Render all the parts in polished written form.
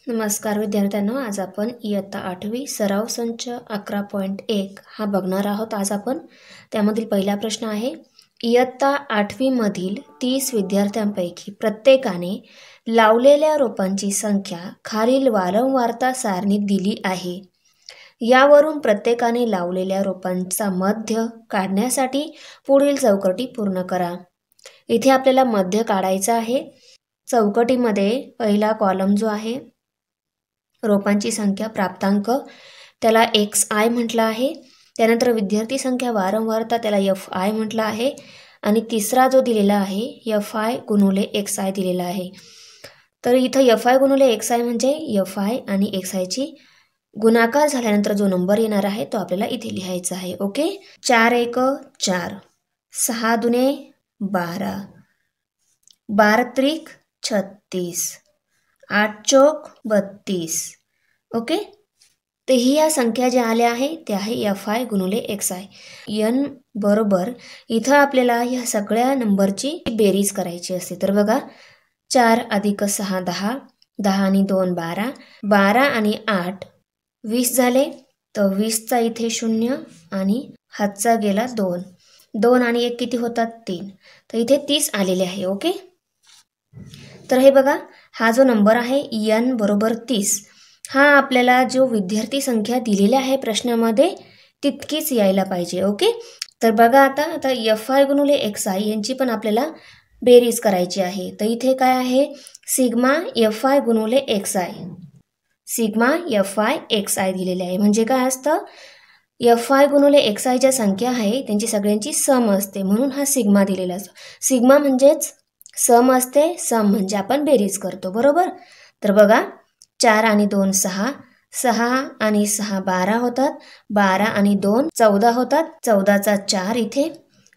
नमस्कार विद्यार्थ्यांनो, आज आपण इयत्ता 8वी सराव संच 11.1 हा बघणार आहोत. आज आपण त्यामधील पहिला प्रश्न आहे. इयत्ता 8वी मधील 30 विद्यार्थ्यांपैकी प्रत्येकाने लावलेल्या रोपांची संख्या खालील वारंवारता सारणीत दिली आहे. यावरून प्रत्येकाने लावलेल्या रोपांचा मध्य काढण्यासाठी पुढील चौकटी पूर्ण करा. इथे आपल्याला मध्य काढायचा आहे. चौकटीमध्ये पहिला कॉलम जो आहे रोपांची संख्या प्राप्तांक त्याला XI म्हटलं आहे. त्यानंतर विद्यार्थी संख्या वारंवारता त्याला FI म्हटलं आहे. आणि तिसरा जो दिलेला आहे FI गुणुले XI दिलेला आहे. तर इथं FI गुणुले XI म्हणजे FI आणि XI ची गुणाकार झाल्यानंतर जो नंबर येणार आहे तो आपल्याला इथे लिहायचा आहे. ओके. 4 1 4, 6 दुने 12, 12 त्रिक 36, 8 चौक 32. ओके. तर ही या संख्या ज्या आल्या आहे त्या आहे FI गुणुले XI. N बरोबर इथं आपल्याला या सगळ्या नंबरची बेरीज करायची असते. तर बघा, 4 अधिक 6 10, 10 आणि 2 12, 12 आणि 8 20 झाले. तर 20चा इथे 0 आणि हातचा गेला 2, 2 आणि 1 किती होतात 3. तर इथे 30 आलेले आहे. ओके. तर हे बघा, हा जो नंबर आहे N बरोबर 30 हा आपल्याला जो विद्यार्थी संख्या दिलेला आहे प्रश्नामध्ये तितकीच यायला पाहिजे. ओके. तर बघा, आता FI गुणुले XI यांची पण आपल्याला बेरीज करायची आहे. तर इथे काय आहे, sigma FI गुणुले XI, sigma FI XI दिलेले आहे. म्हणजे काय असतं, FI गुणुले XI ज्या संख्या आहे त्यांची सगळ्यांची सम असते, म्हणून हा सिग्मा दिलेला असतो. सिग्मा म्हणजेच सम असते, सम म्हणजे आपण बेरीज करतो, बरोबर. तर बघा, 4 आणि 2 6, 6 आणि 6 12 होतात, 12 आणि 2 14 होतात, 14चा 4 इथे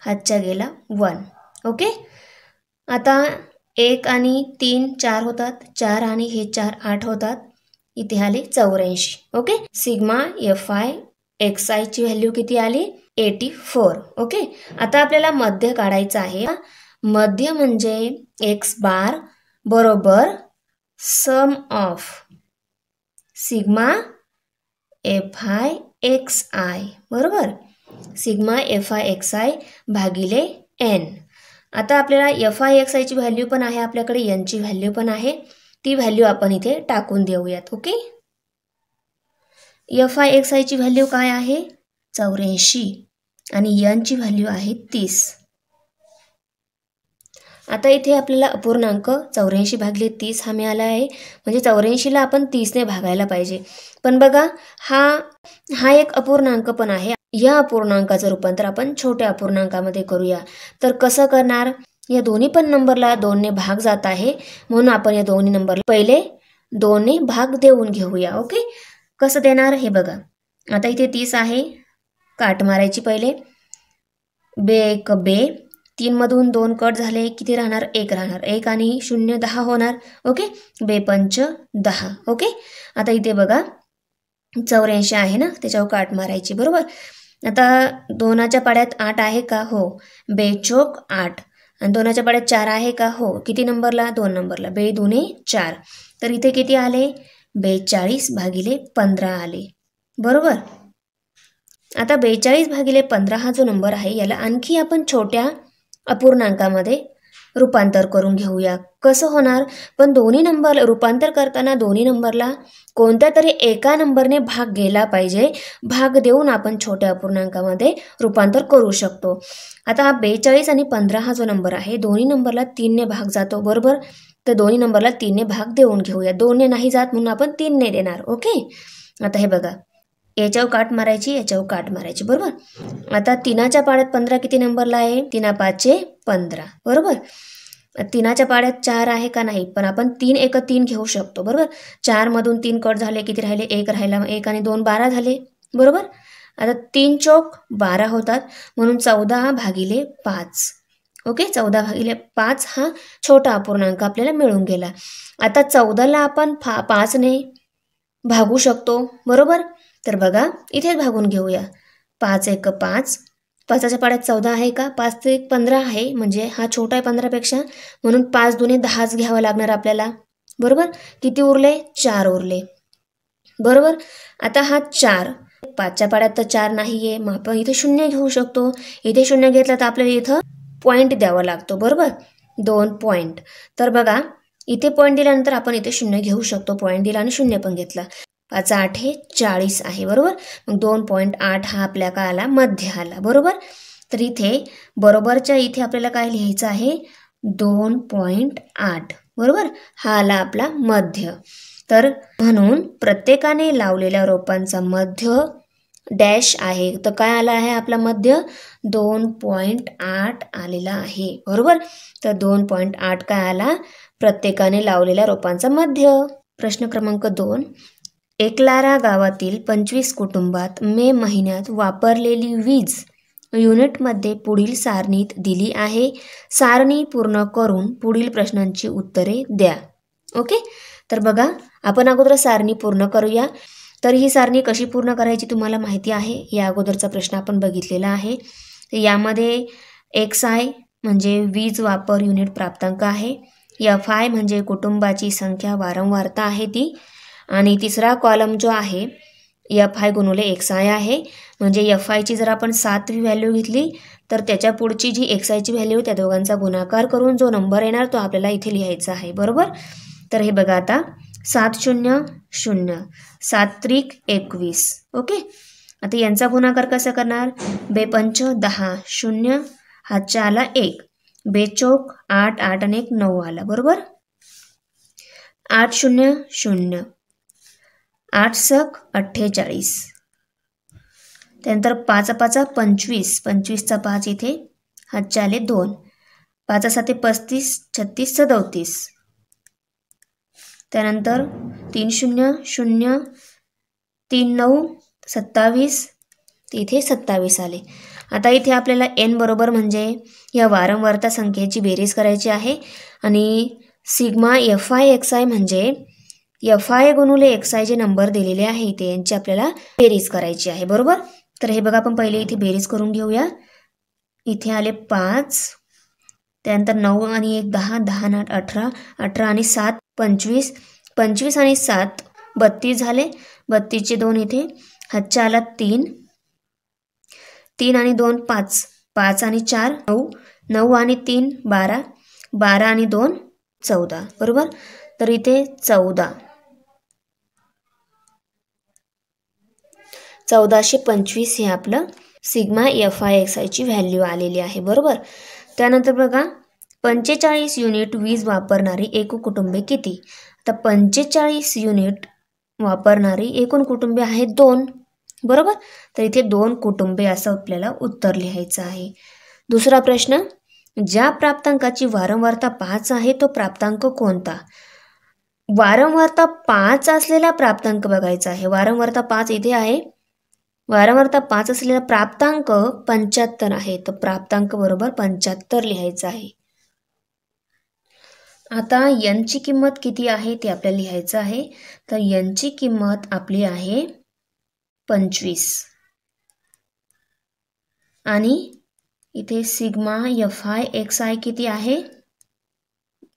हातच्या गेला 1. ओके. आता 1 आणि 3 4 होतात, 4 आणि हे 4 8 होतात, इथे आले 84. ओके. सिग्मा FI XI ची व्हॅल्यू किती आली 84. ओके. आता आपल्याला मध्य काढायचं आहे. मध्य म्हणजे X बार बरोबर सम ऑफ सिग्मा FI XI बरोबर, सिग्मा FI XI भागिले N. आता आपल्याला FI XI ची व्हॅल्यू पण आहे आपल्याकडे, N ची व्हॅल्यू पण आहे. ती व्हॅल्यू आपण इथे टाकून देऊयात. ओके. FI XI ची व्हॅल्यू काय आहे 84 आणि N ची व्हॅल्यू आहे 30. आता इथे आपल्याला अपूर्णांक 84 भागिले 30 हा मिळाला आहे. म्हणजे 84ला आपण 30ने भागायला पाहिजे. पण बघा, हा एक अपूर्णांक पण आहे. या अपूर्णांकाचं रूपांतर आपण छोट्या अपूर्णांकामध्ये करूया. तर कसं करणार, या दोन्ही पण नंबरला 2ने भाग जात आहे, म्हणून आपण या दोन्ही नंबरला पहिले 2ने भाग देऊन घेऊया. ओके. कसं देणार हे बघा. आता इथे 30 आहे, काट मारायची पहिले. बे 1 बे, 3 मधून 2 कट झाले, किती राहणार 1 राहणार, 1 आणि 0 10 होणार. ओके. बे 5 10. ओके. आता इथे बघा 84 आहे ना, त्याच्यावर काट मारायची, बरोबर. आता 2च्या पाड्यात 8 आहे का, हो. बे चौक 8 आणि 2च्या पाड्यात 4 आहे का, हो. किती नंबरला 2 नंबरला, बे 2 4. तर इथे किती आले 42 भागिले 15 आले, बरोबर. आता 42 भागिले 15 हा जो नंबर आहे याला आणखी आपण छोट्या अपूर्णांकामध्ये रूपांतर करून घेऊया. कसं होणार, पण दोन्ही नंबर रूपांतर करताना दोन्ही नंबरला कोणत्या तरी एका नंबरने भाग गेला पाहिजे. भाग देऊन आपण छोट्या अपूर्णांकामध्ये रूपांतर करू शकतो. आता 42 आणि 15 हा जो नंबर आहे दोन्ही नंबरला 3ने भाग जातो, बरोबर. तर दोन्ही नंबरला 3ने भाग देऊन घेऊया. 2ने नाही जात म्हणून आपण 3ने देणार. ओके. आता हे बघा, याच्यावर काट मारायची, याच्यावर काट मारायची, बरोबर. आता 3च्या पाड्यात 15 किती नंबरला आहे, 3 5 15, बरोबर. 3च्या पाड्यात 4 आहे का नाही, पण आपण 3 1 3 घेऊ शकतो, बरोबर. 4 मधून 3 कट झाले, किती राहिले 1 राहिला, 1 आणि 2 12 झाले, बरोबर. आता 3 चौक 12 होतात, म्हणून 14 भागिले 5. ओके. 14 भागिले 5 हा छोटा अपूर्णांक आपल्याला मिळून गेला. आता 14ला आपण 5ने भागू शकतो, बरोबर. तर बघा, इथेच भागून घेऊया. 5 1 5, 5च्या पाड्यात 14 आहे का, 5 ते 15 आहे, म्हणजे हा छोटा आहे 15पेक्षा, म्हणून 5 दुने 10च घ्यावं लागणार आपल्याला, बरोबर. किती उरले? 4 उरले. बरोबर. आता हा 4 5च्या पाड्यात तर 4 नाही आहे, मग आपण इथे 0 घेऊ शकतो. इथे 0 घेतलं तर आपल्याला इथं पॉईंट द्यावा लागतो. बरोबर. 2 पॉईंट. तर बघा इथे पॉईंट दिल्यानंतर आपण इथे 0 घेऊ शकतो. पॉईंट दिला आणि 0 पण घेतला. 5 8 हे 40 आहे. बरोबर. मग 2.8 हा आपल्या काय आला? मध्य आला. बरोबर. तर इथे बरोबरच्या इथे आपल्याला काय लिहायचं आहे? 2.8. बरोबर. हा आला आपला मध्य. तर म्हणून प्रत्येकाने लावलेल्या रोपांचा मध्य डॅश आहे. तर काय आला आहे आपला मध्य? 2.8 आलेला आहे. बरोबर. तर 2.8 काय आला? प्रत्येकाने लावलेल्या रोपांचा मध्य. प्रश्न क्रमांक 2. एकलारा गावातील 25 कुटुंबात मे महिन्यात वापरलेली वीज युनिटमध्ये पुढील सारणीत दिली आहे. सारणी पूर्ण करून पुढील प्रश्नांची उत्तरे द्या. ओके. तर बघा आपण अगोदर सारणी पूर्ण करूया. तर ही सारणी कशी पूर्ण करायची तुम्हाला माहिती आहे. या अगोदरचा प्रश्न आपण बघितलेला आहे. यामध्ये XI म्हणजे वीज वापर युनिट प्राप्तांक आहे. FI म्हणजे कुटुंबाची संख्या वारंवारता आहे ती. आणि तिसरा कॉलम जो आहे FI गुणुले XI आहे. म्हणजे FIची जर आपण 7वी व्हॅल्यू घेतली तर त्याच्या पुढची जी XIची व्हॅल्यू त्या दोघांचा गुणाकार करून जो नंबर येणार तो आपल्याला इथे लिहायचा आहे. बरोबर. तर हे बघा आता 7 0 0 7 त्रिक 21. ओके. आता यांचा गुणाकार कसा करणार? 2 पंच 10 0 हातच्या आला 1 2 चौक 8 8 आणि 1 9 आला. बरोबर. 8 0 0 8 सक 48. त्यानंतर 5 5 25 25चा 5 इथे हातच्या आले 2 5 7 35 36 37. त्यानंतर 3 0 0 3 9 27 इथे 27 आले. आता इथे आपल्याला n बरोबर म्हणजे या वारंवारता संख्येची बेरीज करायची आहे. आणि सिग्मा FI XI म्हणजे FI गुणुले XI जे नंबर दिलेले आहे इथे यांची आपल्याला बेरीज करायची आहे. बरोबर. तर हे बघा आपण पहिले इथे बेरीज करून घेऊया. इथे आले 5 त्यानंतर 9 आणि 1 10 10 आणि 8 18 18 आणि 7 25 25 आणि 7 32 झाले. 32चे 2 इथे हातच्या आला 3 3 आणि 2 5 5 आणि 4 9 9 आणि 3 12 12 आणि 2 14. बरोबर. तर इथे 1425 हे आपलं सिग्मा FI XI ची व्हॅल्यू आलेली आहे. बरोबर. त्यानंतर बघा 45 युनिट वीज वापरणारी एकूण कुटुंबे किती? आता 45 युनिट वापरणारी एकूण कुटुंबे आहेत 2. बरोबर. तर इथे 2 कुटुंबे असं आपल्याला उत्तर लिहायचं आहे. दुसरा प्रश्न. ज्या प्राप्तांकाची वारंवारता 5 आहे तो प्राप्तांक कोणता? वारंवारता 5 असलेला प्राप्तांक बघायचा आहे. वारंवारता 5 इथे आहे. वारंवारता 5 असलेला प्राप्तांक 75 आहे. तर प्राप्तांक बरोबर 75 लिहायचं आहे. आता यांची किंमत किती आहे ते आपल्याला लिहायचं आहे. तर यांची किंमत आपली आहे 25. आणि इथे सिग्मा FI XI किती आहे?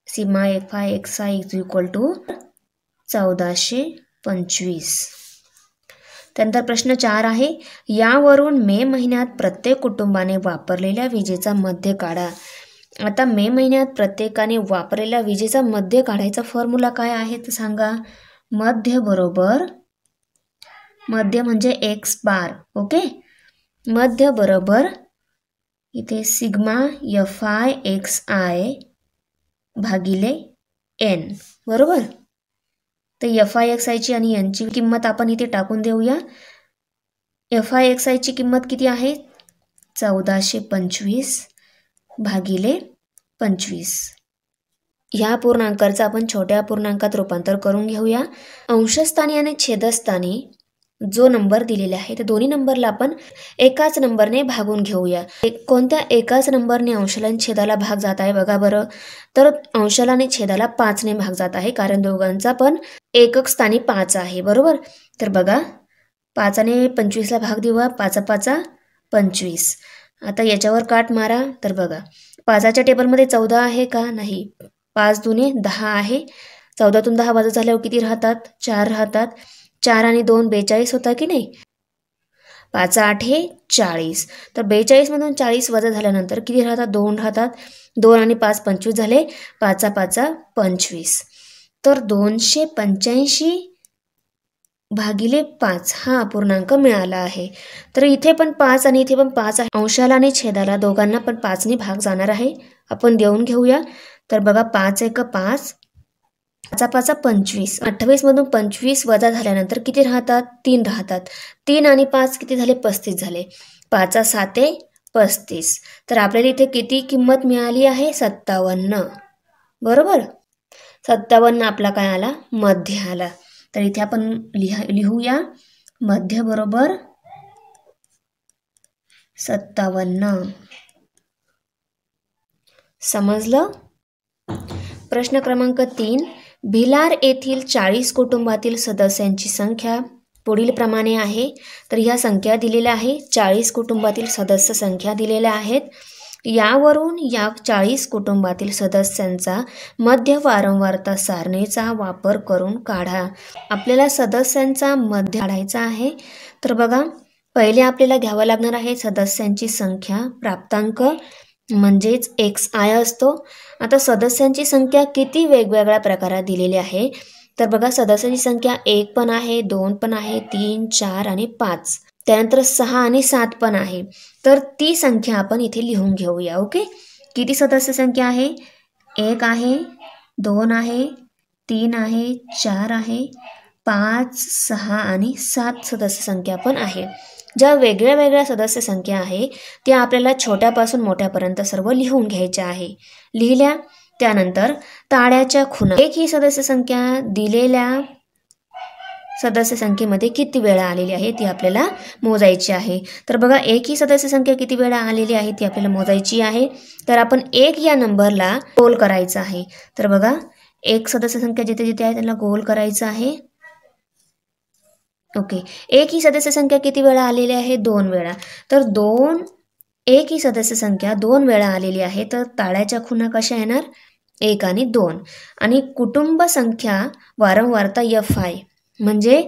Sigma FI XI is equal to 1425. त्यानंतर प्रश्न 4 आहे. यावरून मे महिन्यात प्रत्येक कुटुंबाने वापरलेल्या विजेचा मध्य काढा. आता मे महिन्यात प्रत्येकाने वापरलेल्या विजेचा मध्य काढायचा फॉर्म्युला काय आहे तर सांगा. मध्य बरोबर मध्य म्हणजे x बार. ओके. मध्य बरोबर इथे सिग्मा FI XI भागिले n. बरोबर. तर FI XI ची आणि n ची किंमत आपण इथे टाकून देऊया. FI XI ची किंमत किती आहे? 1425 भागिले 25. ह्या पूर्णांकाचं आपण छोट्या पूर्णांकात रूपांतर करून घेऊया. अंशस्थानी आणि छेदस्थानी जो नंबर दिलेला आहे त्या दोन्ही नंबरला आपण एकाच नंबरने भागून घेऊया. कोणत्या एकाच नंबरने अंशाला आणि छेदाला भाग जात आहे बघा बरं. तर अंशाला आणि छेदाला 5 ने भाग जात आहे कारण दोघांचा पण एकक स्थानी 5 आहे. बरोबर. तर बघा 5 ने 25ला भाग देऊया. 5 5 25. आता याच्यावर काट मारा. तर बघा 5च्या टेबलमध्ये 14 आहे का? नाही. 5 दुने 10 आहे. 14तून 10 वजा झाल्यावर किती राहतात? 4 राहतात. 4 आणि 2 42 होता की नाही? 5 8 हे 40. तर 42मधून 40 वजा झाल्यानंतर किती राहतात? 2 राहतात. 2 आणि 5 25 झाले. 5 5 25. तर 285 भागिले 5 हा अपूर्णांक मिळाला आहे. तर इथे पण 5 आणि इथे पण 5 आहे. अंशाला आणि छेदाला दोघांना पण 5ने भाग जाणार आहे. आपण देऊन घेऊया. तर बघा 5 1 5, 5 5 25. 28मधून 25 वजा झाल्यानंतर किती राहतात? 3 राहतात. 3 आणि 5 किती झाले? 35 झाले. 5 7 35. तर आपल्याला इथे किती किंमत मिळाली आहे? 57. बरोबर. 57 आपला काय आला? मध्य आला. तर इथे आपण लिहूया मध्य बरोबर 57. समजलं? प्रश्न क्रमांक 3. भिलार येथील 40 कुटुंबातील सदस्यांची संख्या पुढील प्रमाणे आहे. तर ह्या संख्या दिलेल्या आहे. 40 कुटुंबातील सदस्य संख्या दिलेल्या आहेत. यावरून या 40 कुटुंबातील सदस्यांचा मध्य वारंवारता सारणीचा वापर करून काढा. आपल्याला सदस्यांचा मध्य काढायचा आहे. तर बघा पहिले आपल्याला घ्यावं लागणार आहे सदस्यांची संख्या, प्राप्तांक म्हणजेच xi असतो. आता सदस्यांची संख्या किती वेगवेगळ्या प्रकारात दिलेली आहे. तर बघा सदस्यांची संख्या 1 पण आहे, 2 पण आहे, 3 4 आणि 5. त्यानंतर 6 आणि 7 पण आहे. तर ती संख्या आपण इथे लिहून घेऊया. ओके. किती सदस्य संख्या आहे? 1 आहे, 2 आहे, 3 आहे, 4 आहे, 5 6 आणि 7 सदस्य संख्या पण आहे. ज्या वेगळ्या वेगळ्या सदस्य संख्या आहे त्या आपल्याला छोट्यापासून मोठ्यापर्यंत सर्व लिहून घ्यायच्या आहे. लिहिल्या. त्यानंतर ताळ्याच्या खुणा. एक ही सदस्य संख्या दिलेल्या सदस्य संख्येमध्ये किती वेळा आलेली आहे ती आपल्याला मोजायची आहे. तर बघा एक ही सदस्य संख्या किती वेळा आलेली आहे ती आपल्याला मोजायची आहे. तर आपण 1 या नंबरला गोल करायचा आहे. तर बघा एक सदस्य संख्या जिथे जिथे आहे त्यांना गोल करायचं आहे. ओके. एक ही सदस्य संख्या किती वेळा आलेली आहे? 2 वेळा. तर 2 एक ही सदस्य संख्या 2 वेळा आलेली आहे. तर ताळ्याच्या खुणा कशा येणार? 1 आणि 2. आणि कुटुंब संख्या वारंवारता fi म्हणजे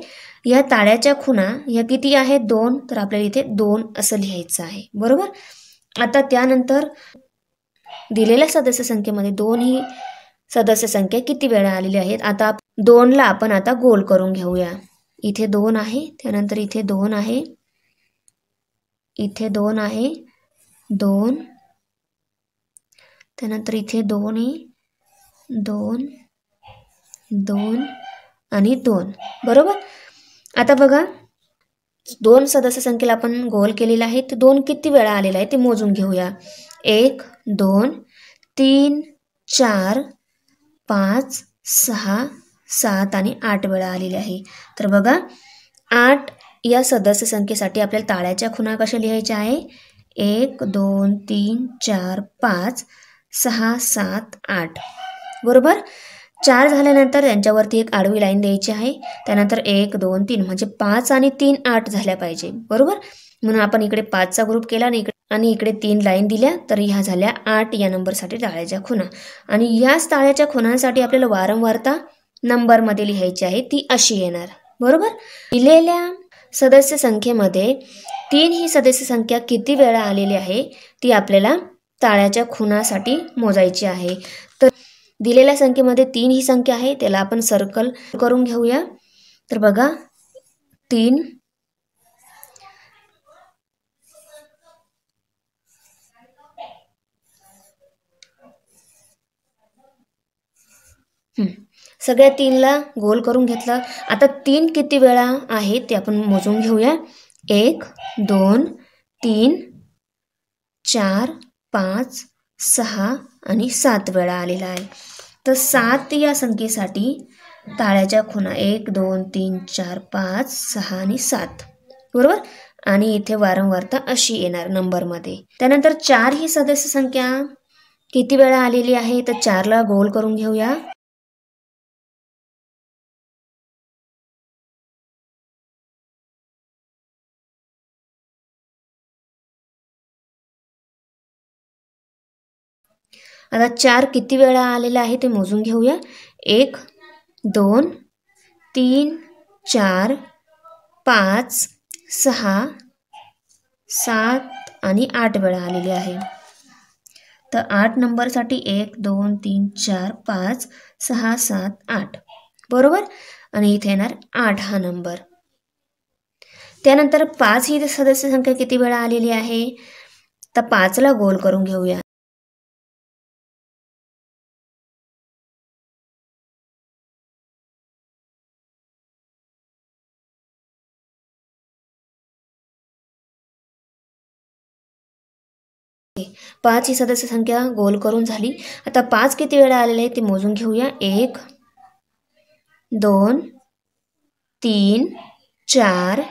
या ताळ्याच्या खुणा ह्या किती आहेत? 2. तर आपल्याला इथे 2 असं लिहायचं आहे. बरोबर. आता त्यानंतर दिलेल्या सदस्य संख्येमध्ये 2 ही सदस्य संख्या किती वेळा आलेली आहेत. आता 2ला आपण आता गोल करून घेऊया. इथे 2 आहे, त्यानंतर इथे 2 आहे, इथे 2 आहे, 2, त्यानंतर इथे 2 आहे, 2 2 आणि 2. बरोबर. आता बघा 2 सदस्य संख्येला आपण गोल केलेला आहे. ते 2 किती वेळा आलेला आहे ते मोजून घेऊया. 1 2 3 4 5 6 7 आणि 8 वेळा आलेले आहे. तर बघा 8 या सदस्य संख्येसाठी आपल्याला ताळ्याच्या खुणा कशा लिहायच्या आहे? 1 2 3 4 5 6 7 8. बरोबर. 4 झाल्यानंतर त्यांच्यावरती एक आडवी लाईन द्यायची आहे. त्यानंतर 1 2 3 म्हणजे 5 आणि 3 8 झाल्या पाहिजे. बरोबर. म्हणून आपण इकडे 5चा ग्रुप केला आणि इकडे 3 लाईन दिल्या. तर ह्या झाल्या 8 या नंबरसाठी ताळ्याच्या खुणा. आणि याच ताळ्याच्या खुणांसाठी आपल्याला वारंवारता नंबरमध्ये लिहायची आहे. ती अशी येणार. बरोबर. दिलेल्या सदस्य संख्येमध्ये 3 ही सदस्य संख्या किती वेळा आलेली आहे ती आपल्याला ताळ्याच्या खुणासाठी मोजायची आहे. तर दिलेल्या संख्येमध्ये 3 ही संख्या आहे त्याला आपण सर्कल करून घेऊया. तर बघा 3 सगळ्या 3ला गोल करून घेतलं. आता 3 किती वेळा आहे ते आपण मोजून घेऊया. 1 2 3 4 5 6 आणि 7 वेळा आलेला आहे. तर 7 या संख्येसाठी ताळ्याच्या खुणा 1 2 3 4 5 6 आणि 7. बरोबर. आणि इथे वारंवारता अशी येणार नंबरमध्ये. त्यानंतर 4 ही सदस्य संख्या किती वेळा आलेली आहे तर 4ला गोल करून घेऊया. आता 4 किती वेळा आलेला आहे ते मोजून घेऊया. 1 2 3 4 5 6 7 आणि 8 वेळा आलेली आहे. तर 8 नंबरसाठी 1 2 3 4 5 6 7 8 बरोबर. आणि इथे येणार 8 हा नंबर. त्यानंतर 5 ही सदस्य संख्या किती वेळा आलेली आहे, तर 5ला गोल करून घेऊया. पाच ही सदस्य संख्या गोल करून झाली. आता 5 किती वेळा आलेले आहे ते मोजून घेऊया. 1 2 3 4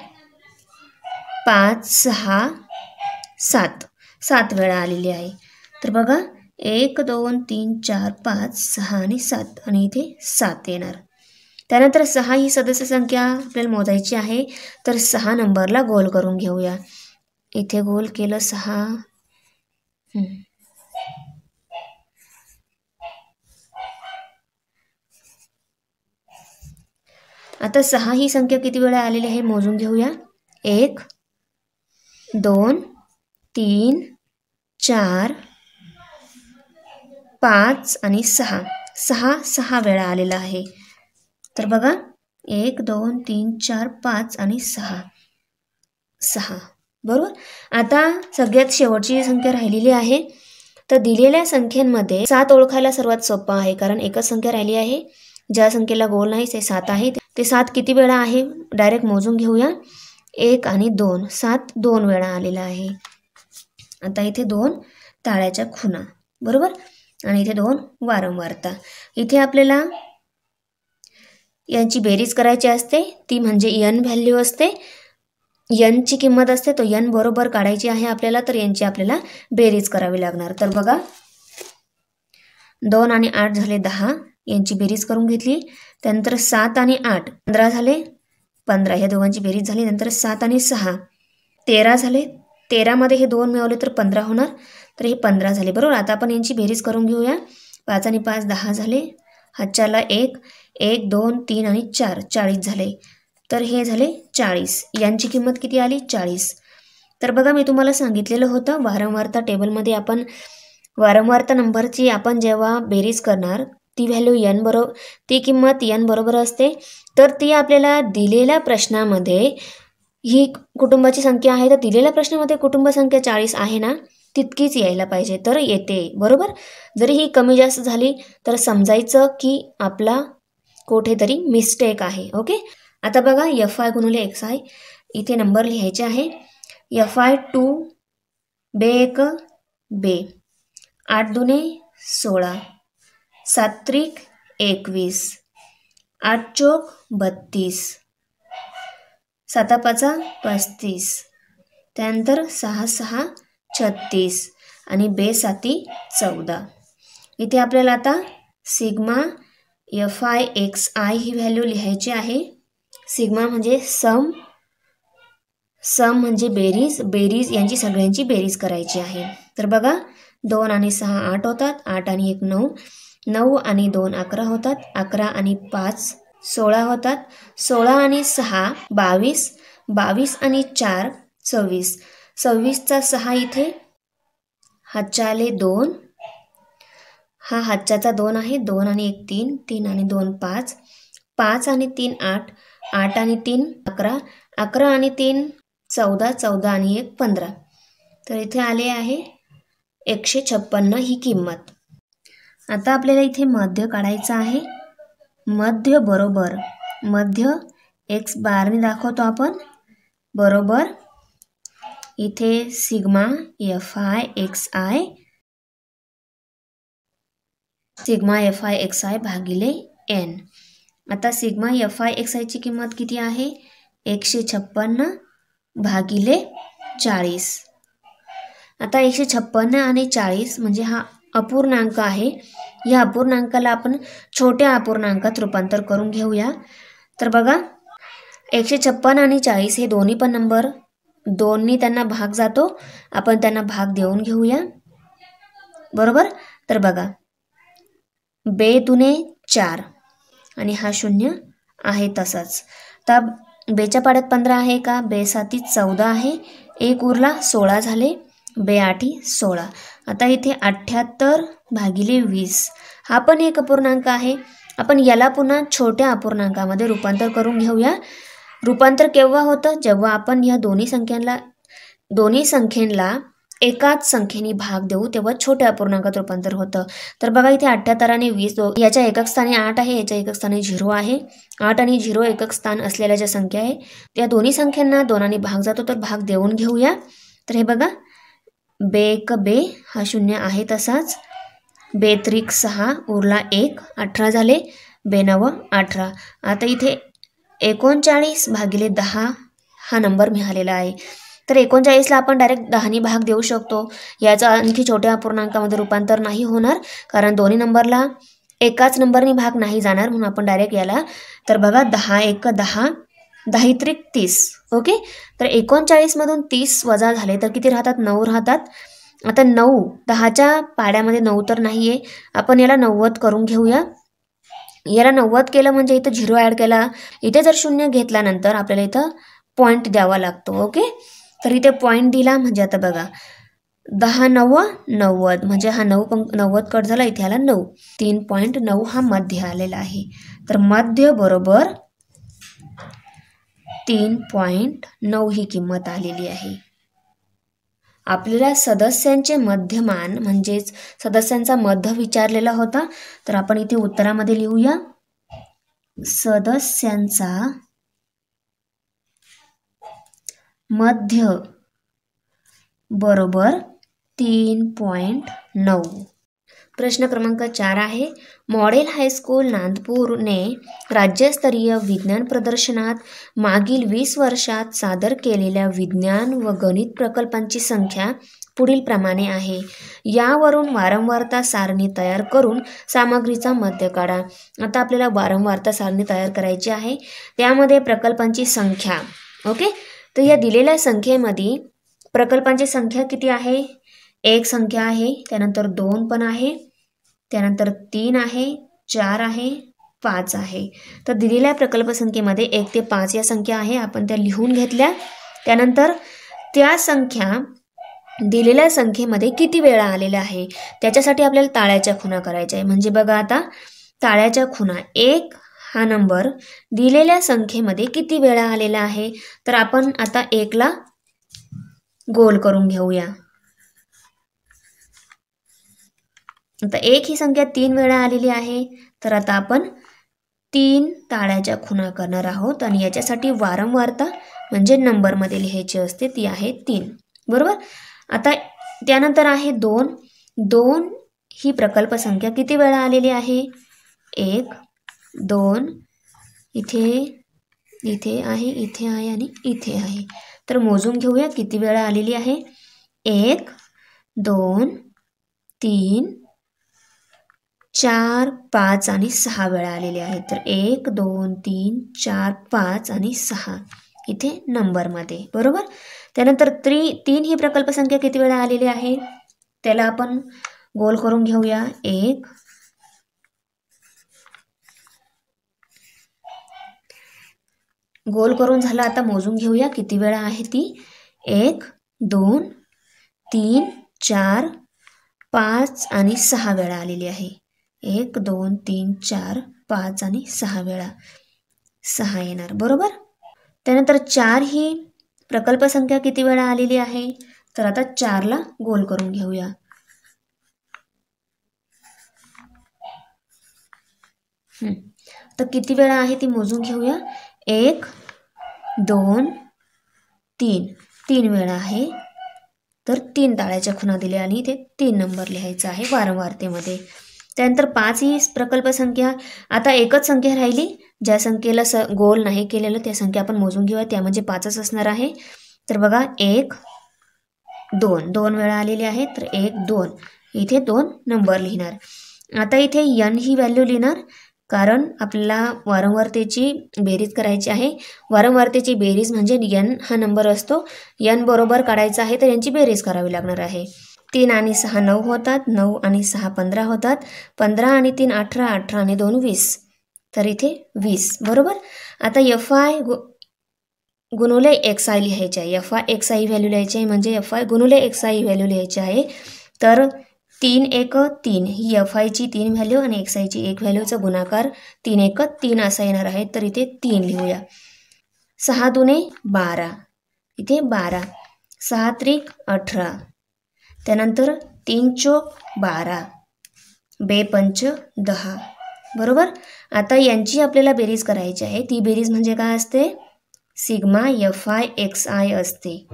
5 6 7 7 वेळा आलेली आहे. तर बघा 1 2 3 4 5 6 आणि 7 आणि इथे 7 येणार. त्यानंतर 6 ही सदस्य संख्या आपल्याला मोजायची आहे. तर 6 नंबरला गोल करून घेऊया. इथे गोल केलं 6. आता 6 ही संख्या किती वेळा आलेली आहे मोजून घेऊया. 1 2 3 4 5 आणि 6 6 वेळा आलेला आहे. तर बघा 1 2 3 4 5 आणि 6 बरोबर. आता सगळ्यात शेवटची संख्या राहिलेली आहे. तर दिलेल्या संख्यांमध्ये 7 ओळखायला सर्वात सोपं आहे, कारण एकच संख्या राहिली आहे. ज्या संख्येला गोल नाही ते 7 आहे. ते 7 किती वेळा आहे डायरेक्ट मोजून घेऊया. 1 आणि 2 7 2 वेळा आलेला आहे. आता इथे 2 ताळ्याच्या खुणा बरोबर आणि इथे 2 वारंवारता. इथे आपल्याला यांची बेरीज करायची असते, ती म्हणजे n व्हॅल्यू असते. n ची किंमत असते, तो n बरोबर काढायची आहे आपल्याला. तर यांची आपल्याला बेरीज करावी लागणार. तर बघा 2 आणि 8 झाले 10, यांची बेरीज करून घेतली. त्यानंतर 7 आणि 8 15 झाले 15, ह्या दोघांची बेरीज झाली. नंतर 7 आणि 6 13 झाले. 13 मध्ये हे 2 मिळवले तर 15 होणार. तर हे 15 झाले बरोबर. आता आपण यांची बेरीज करून घेऊया. 5 आणि 5 10 झाले. हातच्याला 1 1 2 3 आणि 4 40 झाले. तर हे झाले 40. यांची किंमत किती आली 40. तर बघा मी तुम्हाला सांगितलेलं होतं वारंवारता टेबलमध्ये आपण वारंवारता नंबरची आपण जेव्हा बेरीज करणार ती व्हॅल्यू n बरोबर, ती किंमत n बरोबर असते. तर ती आपल्याला दिलेल्या प्रश्नामध्ये ही कुटुंबाची संख्या आहे, तर दिलेल्या प्रश्नामध्ये कुटुंब संख्या 40 आहे ना, तितकीच यायला पाहिजे. तर येते बरोबर. जरी ही कमी जास्त झाली तर समजायचं की आपला कुठेतरी मिस्टेक आहे. ओके. आता बघा FI गुणिले XI इथे नंबर लिहायचे आहे. FI 2 बे 1 बे 8 दुने 16 7 त्रिक 21 8 चौक 32 7 5 35 त्यानंतर 6 6 36 आणि बे 7 14. इथे आपल्याला आता सिग्मा FI XI ही व्हॅल्यू लिहायची आहे. सिग्मा म्हणजे सम म्हणजे बेरीज यांची सगळ्यांची बेरीज करायची आहे. तर बघा 2 आणि 6 8 होतात. 8 आणि 1 9 9 आणि 2 11 होतात. 11 आणि 5 16 होतात. 16 आणि 6 22 22 आणि 4 26 26चा 6 इथे हातच्याले 2, हा हातच्याचा 2 आहे. 2 आणि 1 3 3 आणि 2 5 5 आणि 3 8 8 आणि 3 11 11 आणि 3 14 14 आणि 1 15. तर इथे आले आहे 156 ही किंमत. आता आपल्याला इथे मध्य काढायचं आहे. मध्य बरोबर मध्य x बारने दाखवतो आपण बरोबर इथे सिग्मा FI XI भागिले n. आता सिग्मा FI XI ची किंमत किती आहे 156 भागिले 40. आता 156 आणि 40 म्हणजे हा अपूर्णांक आहे. या अपूर्णांकाला आपण छोट्या अपूर्णांकात रूपांतर करून घेऊया. तर बघा 156 आणि 40 हे दोन्ही पण नंबर 2नी त्यांना भाग जातो. आपण त्यांना भाग देऊन घेऊया बरोबर. तर बघा बे दुने 4 आणि हा 0 आहे तसाच. तर बेच्या पाड्यात 15 आहे का? बे 7 14 आहे, 1 उरला 16 झाले, बे 8 16. आता इथे 78 भागिले 20 हा पण एक अपूर्णांक आहे. आपण याला पुन्हा छोट्या अपूर्णांकामध्ये रूपांतर करून घेऊया. रूपांतर केव्हा होतं? जेव्हा आपण या दोन्ही संख्येला एकाच संख्येने भाग देऊ तेव्हा छोट्या अपूर्णांकात रूपांतर होतं. तर बघा इथे 78 आणि 20 याच्या एकक स्थानी 8 आहे, याच्या एकक स्थानी 0 आहे. 8 आणि 0 एकक स्थान असलेल्या ज्या संख्या आहे त्या दोन्ही संख्यांना 2 ने भाग जातो, तर भाग देऊन घेऊया. तर हे बघा बे 1 बे हा 0 आहे तसाच, बे 3 6 उरला 1 18 झाले, बे 9 18. आता इथे 39 भागिले 10 हा नंबर मिळालेला आहे. तर 39ला आपण डायरेक्ट 10 ने भाग देऊ शकतो. याचा आणखी छोट्या अपूर्णांकामध्ये रूपांतर नाही होणार, कारण दोन्ही नंबरला एकाच नंबरने भाग नाही जाणार, म्हणून आपण डायरेक्ट याला. तर बघा 10 1 10 10 त्रिक 30. ओके. तर 39 मधून 30 वजा झाले तर किती राहतात? 9 राहतात. आता 9 10च्या पाड्यामध्ये 9 तर नाही आहे, आपण याला 90 करून घेऊया. याला 90 केलं म्हणजे इथं 0 ॲड केला, इथे जर 0 घेतल्यानंतर आपल्याला इथं पॉईंट द्यावा लागतो. ओके. तर इथे पॉईंट दिला म्हणजे आता बघा 10 9 90 म्हणजे हा 90 कट झाला, इथे आला 9. 3.9 हा मध्य आलेला आहे. तर मध्य बरोबर 3.9 ही किंमत आलेली आहे. आपल्याला सदस्यांचे मध्यमान म्हणजेच सदस्यांचा मध्य विचारलेला होता, तर आपण इथे उत्तरामध्ये लिहूया सदस्यांचा मध्य बरोबर 3.9. प्रश्न क्रमांक 4 आहे. मॉडेल हायस्कूल नांदपूरने राज्यस्तरीय विज्ञान प्रदर्शनात मागील 20 वर्षात सादर केलेल्या विज्ञान व गणित प्रकल्पांची संख्या पुढील प्रमाणे आहे. यावरून वारंवारता सारणी तयार करून सामग्रीचा मध्य काढा. आता आपल्याला वारंवारता सारणी तयार करायची आहे, त्यामध्ये प्रकल्पांची संख्या. ओके. तर या दिलेल्या संख्येमध्ये प्रकल्पांची संख्या किती आहे? 1 संख्या आहे, त्यानंतर 2 पण आहे, त्यानंतर 3 आहे, 4 आहे, 5 आहे. तर दिलेल्या प्रकल्प संख्येमध्ये 1 ते 5 या संख्या आहे, आपण त्या लिहून घेतल्या. त्यानंतर त्या संख्या दिलेल्या संख्येमध्ये किती वेळा आलेल्या आहे त्याच्यासाठी आपल्याला ताळ्याच्या खुणा करायच्या आहे. म्हणजे बघा आता ताळ्याच्या खुणा 1 हा नंबर दिलेल्या संख्येमध्ये किती वेळा आलेला आहे, तर आपण आता 1ला गोल करून घेऊया. आता 1 ही संख्या 3 वेळा आलेली आहे, तर आता आपण 3 ताळ्याच्या खुणा करणार आहोत आणि याच्यासाठी वारंवारता म्हणजे नंबरमध्ये लिहायची असते, ती आहे 3. बरोबर. आता त्यानंतर आहे 2. 2 ही प्रकल्प संख्या किती वेळा आलेली आहे? 1 2 इथे आहे, इथे आहे आणि इथे आहे. तर मोजून घेऊया किती वेळा आलेली आहे. 1 2 3 4 5 आणि 6 वेळा आलेली आहे. तर 1 2 3 4 5 आणि 6 इथे नंबरमध्ये. बरोबर. त्यानंतर 3 ही प्रकल्प संख्या किती वेळा आलेली आहे, त्याला आपण गोल करून घेऊया. 1 गोल करून झाला. आता मोजून घेऊया किती वेळा आहे ती. 1 2 3 4 5 आणि 6 वेळा आलेली आहे. 1 2 3 4 5 आणि 6 वेळा 6 येणार. बरोबर. त्यानंतर 4 ही प्रकल्प संख्या किती वेळा आलेली आहे, तर आता 4ला गोल करून घेऊया. तर किती वेळा आहे ती मोजून घेऊया. 1 2 3 3 वेळा आहे, तर 3 ताळ्याच्या खुणा दिल्या आणि इथे 3 नंबर लिहायचा आहे वारंवारतेमध्ये. त्यानंतर 5 ही प्रकल्प संख्या. आता एकच संख्या राहिली, ज्या संख्येला गोल नाही केलेलं त्या संख्या आपण मोजून घेऊया, त्या म्हणजे 5च असणार आहे. तर बघा 1 2 2 वेळा आलेली आहे, तर 1 2 इथे 2 नंबर लिहिणार. आता इथे n ही व्हॅल्यू लिहिणार, कारण आपल्याला वारंवारतेची बेरीज करायची आहे. वारंवारतेची बेरीज म्हणजे n हा नंबर असतो, n बरोबर काढायचा आहे, तर यांची बेरीज करावी लागणार आहे. 3 आणि 6 9 होतात, 9 आणि 6 15 होतात, 15 आणि 3 18, 18 आणि 2 20. तर इथे 20 बरोबर. आता FI गुणुले XI लिहायचे आहे. FI XI व्हॅल्यू लिहायची आहे म्हणजे FI गुणुले XI व्हॅल्यू लिहायची आहे. तर 3 1 3 ही FIची 3 व्हॅल्यू आणि XIची 1 व्हॅल्यूचा गुणाकार 3 1 3 असा येणार आहे. तर इथे 3 लिहूया. 6 दुने 12 इथे 12, 6 त्रिक 18, त्यानंतर 3 चोक 12, 2 पंच 10 बरोबर. आता यांची आपल्याला बेरीज करायची आहे. ती बेरीज म्हणजे काय असते? सिग्मा FI XI असते.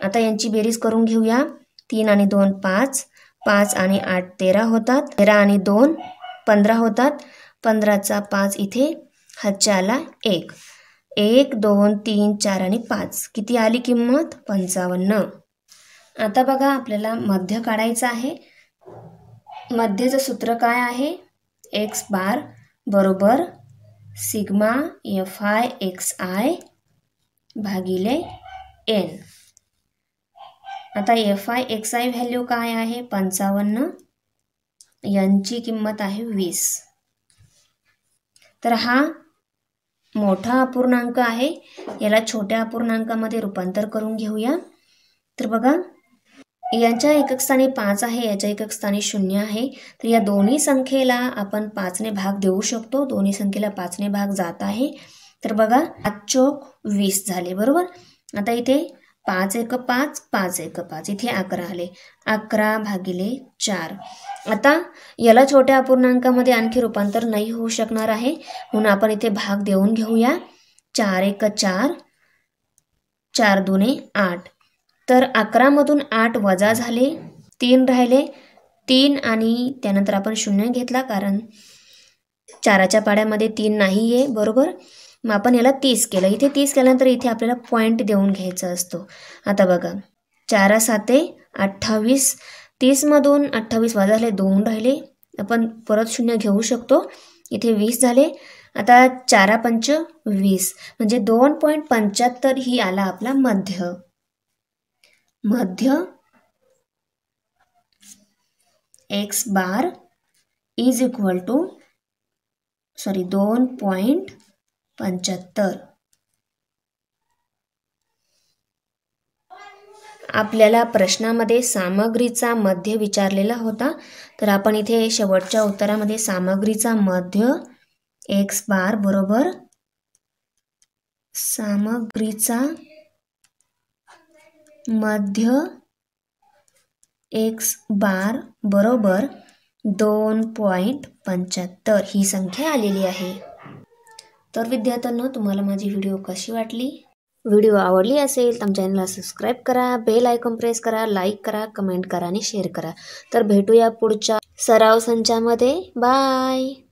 आता यांची बेरीज करून घेऊया. 3 आणि 2 5, 5 आणि 8 13 होतात, 13 आणि 2 15 होतात, 15चा 5 इथे हातच्या आला 1, 1 2 3 4 आणि 5 किती आली किंमत? 55. आता बघा आपल्याला मध्य काढायचं आहे. मध्यचं सूत्र काय आहे? x बार बरोबर सिग्मा FI XI भागिले n. आता FI XI व्हॅल्यू काय आहे? 55, यांची किंमत आहे 20. तर हा मोठा अपूर्णांक आहे, याला छोट्या अपूर्णांकामध्ये रूपांतर करून घेऊया. तर बघा यांच्या एकक स्थानी 5 आहे, याच्या एकक स्थानी 0 आहे. तर या दोन्ही संख्येला आपण 5ने भाग देऊ शकतो. दोन्ही संख्येला 5ने भाग जात आहे. तर बघा 5 चोक 20 झाले बरोबर. आता इथे 5 1 5, 5 1 5 इथे 11 आले, 11 भागिले 4. आता याला छोट्या अपूर्णांकामध्ये आणखी रूपांतर नाही होऊ शकणार आहे, म्हणून आपण इथे भाग देऊन घेऊया. 4 1 4, 4 दुने 8. तर 11 मधून 8 वजा झाले, 3 राहिले, 3 आणि त्यानंतर आपण 0 घेतला कारण 4च्या पाड्यामध्ये 3 नाही आहे बरोबर. मग आपण याला 30 केलं. इथे 30 केल्यानंतर इथे आपल्याला पॉईंट देऊन घ्यायचा असतो. आता बघा 4 7 28, 30 मधून 28 वजा झाले, 2 राहिले, आपण परत 0 घेऊ शकतो. इथे 20 झाले. आता 4 पंच 20 म्हणजे 2.75 ही आला आपला मध्य. मध्य x bar is equal to 2.75. आपल्याला प्रश्नामध्ये सामग्रीचा मध्य विचारलेला होता. तर आपण इथे शेवटच्या उत्तरामध्ये सामग्रीचा मध्य x बार बरोबर सामग्रीचा मध्य x बार बरोबर 2.75 ही संख्या आलेली आहे. तर विद्यार्थ्यांनो, तुम्हाला माझी व्हिडिओ कशी वाटली? व्हिडिओ आवडली असेल तर चॅनलला सबस्क्राईब करा, बेल आयकॉन प्रेस करा, लाईक करा, कमेंट करा आणि शेअर करा. तर भेटूया पुढच्या सराव संचामध्ये. बाय.